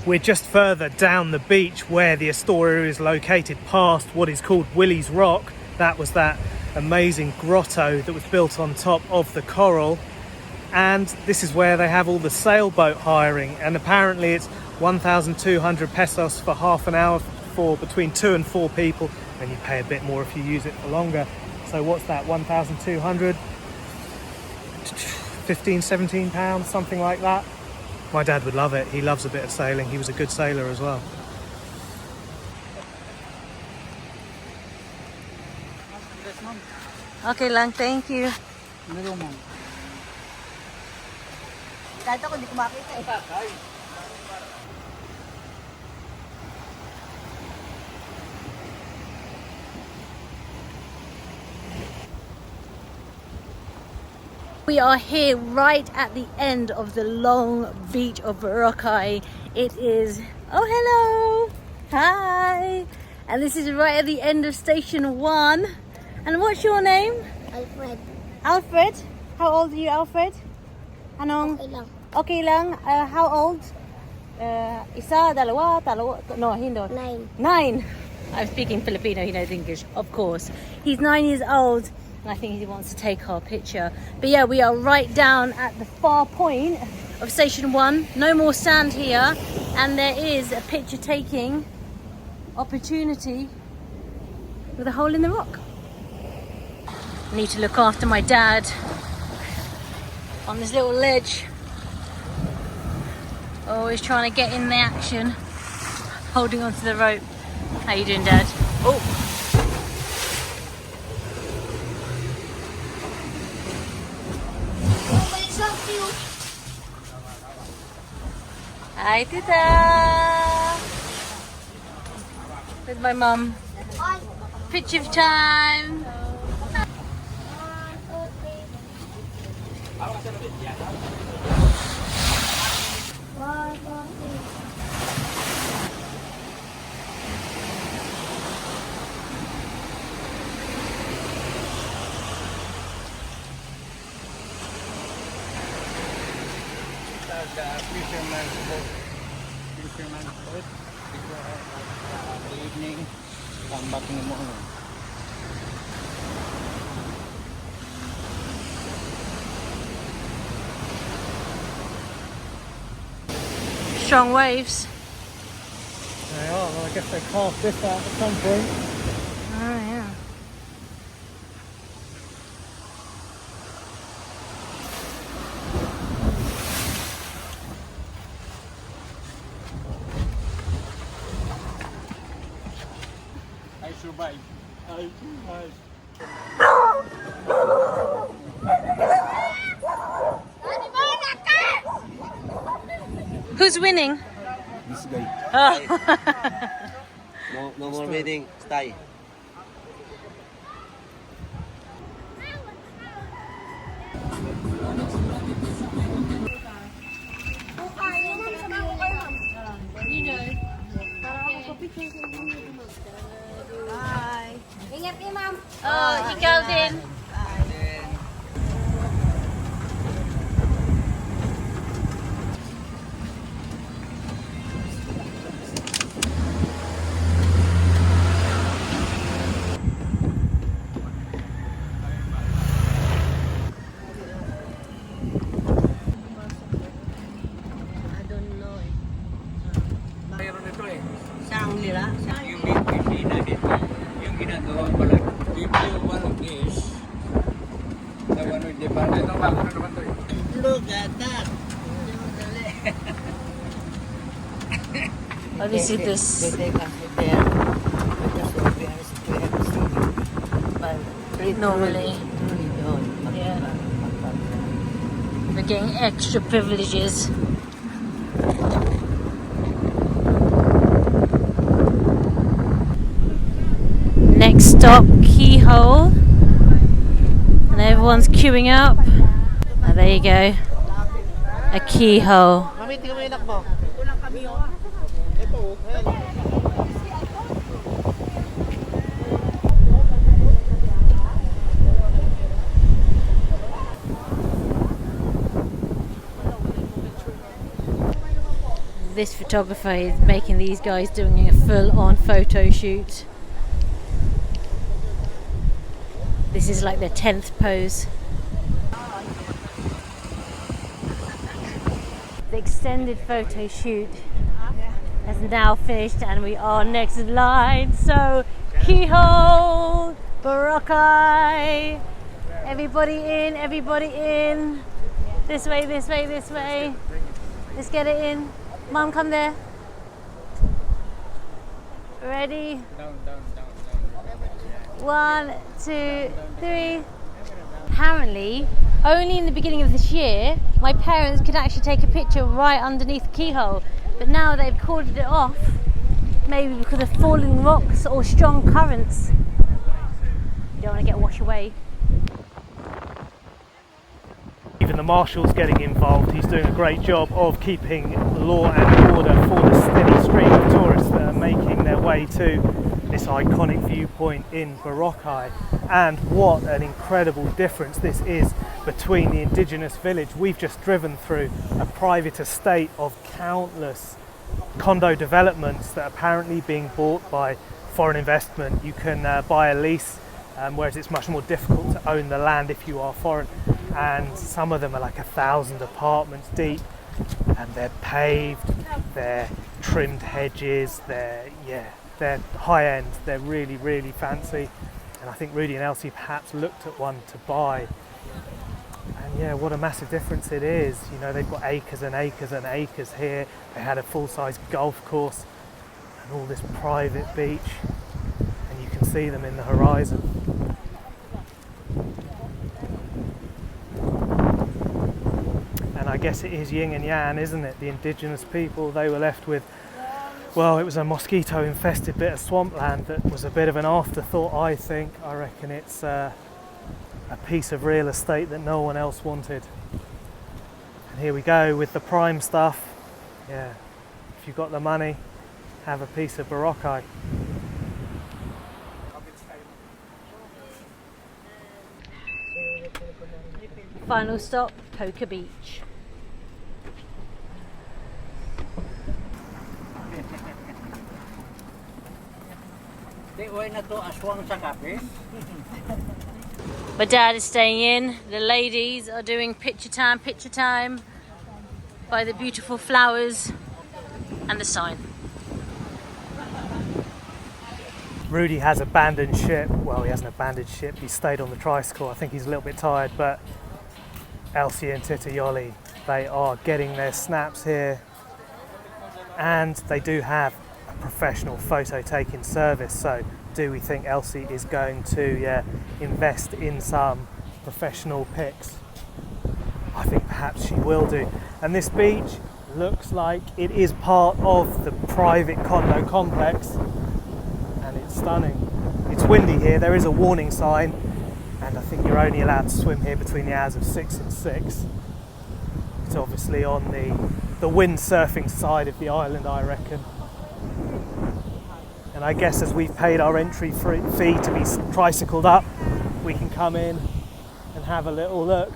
We're just further down the beach where the Astoria is located, past what is called Willie's Rock. That was that amazing grotto that was built on top of the coral. And this is where they have all the sailboat hiring. And apparently it's 1,200 pesos for half an hour for between 2 and 4 people. And you pay a bit more if you use it for longer. So what's that, 1,200? 15, 17 pounds, something like that. My dad would love it. He loves a bit of sailing. He was a good sailor as well. Okay lang, thank you. We are here right at the end of the long beach of Boracay. It is, oh hello, hi. And this is right at the end of station 1. And what's your name? Alfred. Alfred? How old are you, Alfred? Anong? Okay lang. Okay lang. How old? Isa, dalawa, no, hindi. 9. I'm speaking Filipino, he knows English, of course. He's 9 years old. And I think he wants to take our picture. But yeah, we are right down at the far point of station 1. No more sand here. And there is a picture taking opportunity with a hole in the rock. I need to look after my dad on this little ledge. Always trying to get in the action. Holding onto the rope. How you doing, Dad? Oh! Hi, Tita! With my mum. Picture time! Fisherman's boat. The evening, come back in the morning. Strong waves. They are. Well, I guess they carved this out at some point. Oh yeah. I survived. I survived. Who's winning? This guy. Oh. No more waiting. Stay. Bye. Ingat ya, Ma'am. Oh, ikaw din. Yung ginagawa pala, if you want this, the one with the bar, ito ba? Ano naman ito eh? Look at that! Oh, this is this. They can sit there, because we have to see. But Normally. Yeah. We're getting extra privileges. Next stop, Keyhole. And everyone's queuing up. Oh, there you go. A keyhole. Mami, tingnan mo yung anak mo. this photographer is making these guys doing a full-on photo shoot. This is like their 10th pose. The extended photo shoot has now finished and we are next in line. So Keyhole, Boracay, everybody in, everybody in. This way, this way, this way. Let's get it in. Mom, come there. Ready? Down. 1, 2, 3. Apparently, only in the beginning of this year, my parents could actually take a picture right underneath the keyhole. But now they've corded it off, maybe because of falling rocks or strong currents. You don't want to get washed away. Even the marshal's getting involved. He's doing a great job of keeping law and order for the steady stream of tourists that are making their way to this iconic viewpoint in Boracay. And what an incredible difference this is between the indigenous village. We've just driven through a private estate of countless condo developments that are apparently being bought by foreign investment. You can buy a lease, whereas it's much more difficult to own the land if you are foreign. And some of them are like 1,000 apartments deep, and they're paved, they're trimmed hedges, they're high end, they're really, really fancy. And I think Rudy and Elsie perhaps looked at one to buy. And yeah, what a massive difference it is. You know, they've got acres and acres and acres here. They had a full-size golf course and all this private beach, and you can see them in the horizon. And I guess it is yin and yang, isn't it? The indigenous people, they were left with, well, it was a mosquito-infested bit of swampland that was a bit of an afterthought, I think. I reckon it's a piece of real estate that no one else wanted. And here we go with the prime stuff. Yeah, if you've got the money, have a piece of Boracay. Final stop, Poker Beach. My dad is staying in. The ladies are doing picture time by the beautiful flowers and the sign. Rudy has abandoned ship. Well, he hasn't abandoned ship. He stayed on the tricycle. I think he's a little bit tired, but Elsie and Titayoli, they are getting their snaps here, and they do have a professional photo taking service. So do we think Elsie is going to invest in some professional pics? I think perhaps she will do. And this beach looks like it is part of the private condo complex, and it's stunning. It's windy here. There is a warning sign, and I think you're only allowed to swim here between the hours of 6 and 6. It's obviously on the windsurfing side of the island, I reckon. And I guess as we've paid our entry fee to be tricycled up, we can come in and have a little look.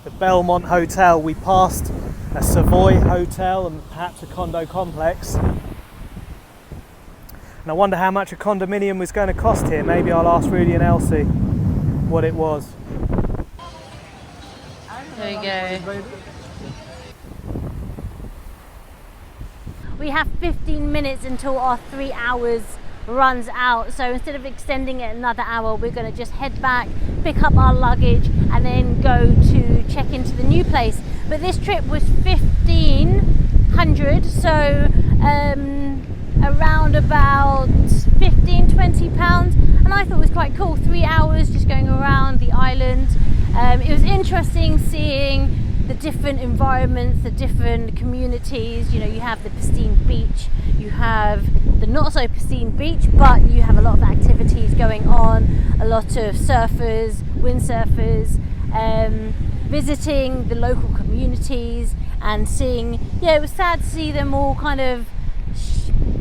The Belmont Hotel, we passed a Savoy Hotel and perhaps a condo complex. And I wonder how much a condominium was going to cost here. Maybe I'll ask Rudy and Elsie what it was. There we go. We have 15 minutes until our 3 hours runs out. So instead of extending it another hour, we're going to just head back, pick up our luggage, and then go to check into the new place. But this trip was $1,500, so around about 15-20 pounds, and I thought it was quite cool. 3 hours just going around the island. It was interesting seeing the different environments, the different communities. You know, you have the pristine beach, you have the not so pristine beach, but you have a lot of activities going on, a lot of surfers, windsurfers, visiting the local communities and seeing, it was sad to see them all kind of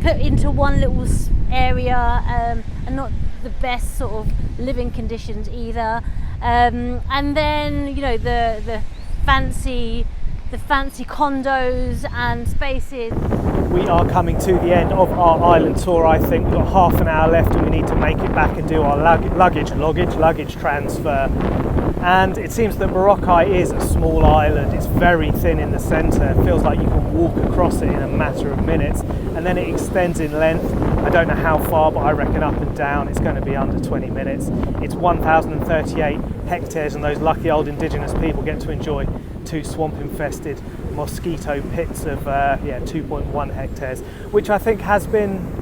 put into one little area, and not the best sort of living conditions either. And then, the fancy the fancy condos and spaces. We are coming to the end of our island tour. I think we've got half an hour left and we need to make it back and do our luggage transfer. And it seems that Boracay is a small island. It's very thin in the centre. It feels like you can walk across it in a matter of minutes, and then it extends in length. I don't know how far, but I reckon up and down it's going to be under 20 minutes. It's 1,038 hectares, and those lucky old indigenous people get to enjoy 2 swamp-infested mosquito pits of 2.1 hectares, which I think has been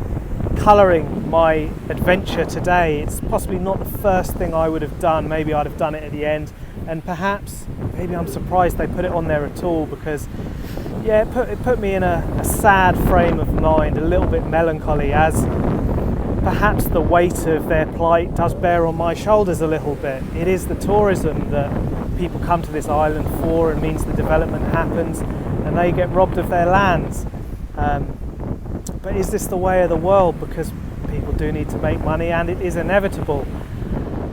colouring my adventure today. It's possibly not the first thing I would have done. Maybe I'd have done it at the end, and perhaps maybe I'm surprised they put it on there at all, because it put me in a sad frame of mind, a little bit melancholy, as perhaps the weight of their plight does bear on my shoulders a little bit. It is the tourism that people come to this island for, and means the development happens and they get robbed of their lands. But is this the way of the world? Because people do need to make money, and it is inevitable.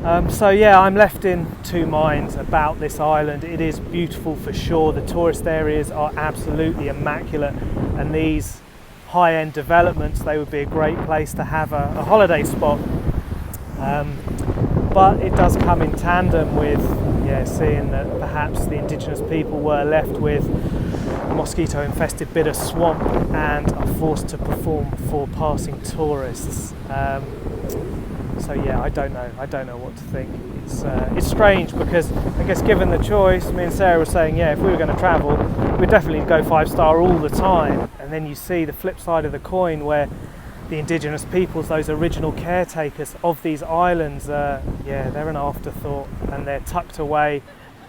I'm left in two minds about this island. It is beautiful for sure. The tourist areas are absolutely immaculate, and these high-end developments, they would be a great place to have a holiday spot. But it does come in tandem with seeing that perhaps the indigenous people were left with a mosquito-infested bit of swamp and are forced to perform for passing tourists. I don't know what to think. It's strange, because I guess given the choice, me and Sarah were saying, if we were going to travel, we'd definitely go 5-star all the time. And then you see the flip side of the coin, where the indigenous peoples, those original caretakers of these islands, they're an afterthought, and they're tucked away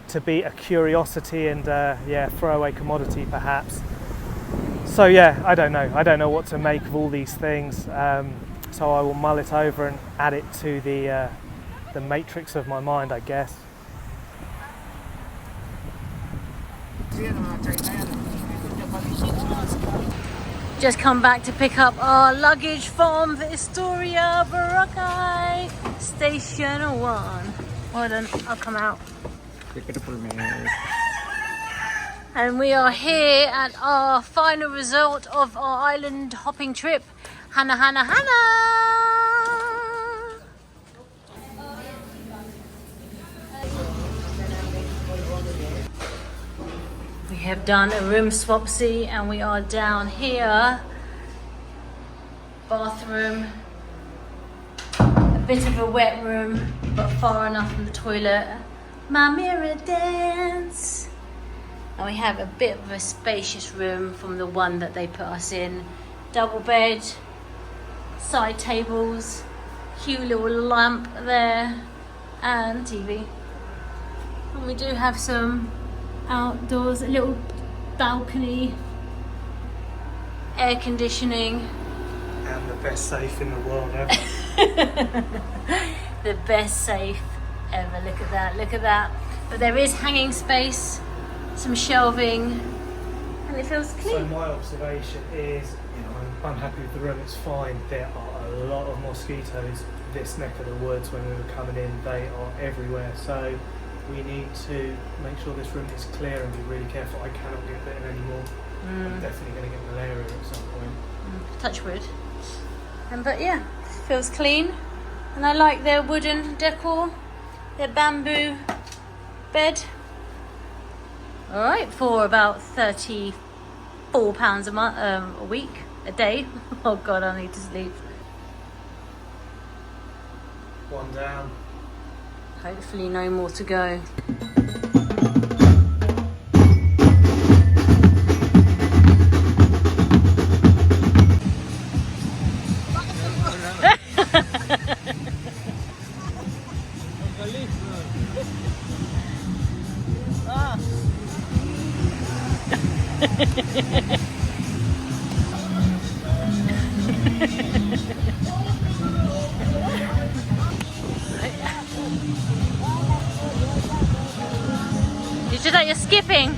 to be a curiosity and throwaway commodity perhaps. I don't know what to make of all these things. So I will mull it over and add it to the matrix of my mind, I guess. Just come back to pick up our luggage from Victoria, Boracay, Station 1. Hold on, I'll come out. And we are here at our final result of our island hopping trip, Hana Hana Hana! We have done a room swapsy and we are down here. Bathroom, a bit of a wet room, but far enough from the toilet. My mirror dance. And we have a bit of a spacious room from the one that they put us in. Double bed, side tables, cute little lamp there, and TV. And we do have some outdoors, a little balcony, air conditioning. And the best safe in the world ever. The best safe ever. Look at that, look at that. But there is hanging space, some shelving, and it feels clean. So my observation is, I'm happy with the room, it's fine. There are a lot of mosquitoes this neck of the woods when we were coming in. They are everywhere. So we need to make sure this room is clear and be really careful. I cannot get bitten anymore. I'm definitely going to get malaria at some point. Touch wood. But feels clean. And I like their wooden decor, their bamboo bed. Alright, for about £34 a month, a week, a day. Oh God, I need to sleep. One down. Hopefully no more to go. It's just that you're skipping.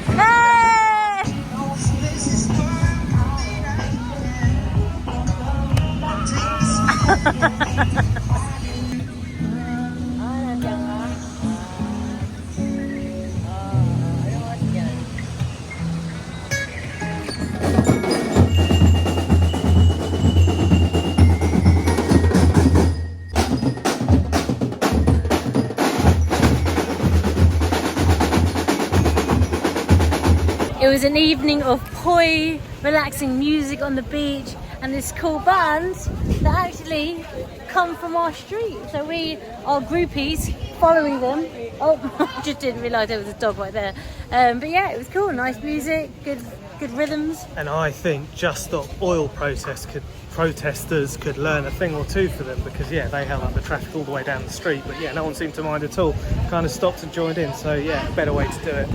Hey! It was an evening of poi, relaxing music on the beach, and this cool band that actually come from our street. So we are groupies following them. Oh, just didn't realise there was a dog right there. But yeah, it was cool. Nice music, good rhythms. And I think Just Stop Oil protesters could learn a thing or two for them, because yeah, they held up the traffic all the way down the street, but yeah, no one seemed to mind at all. Kind of stopped and joined in. So yeah, better way to do it.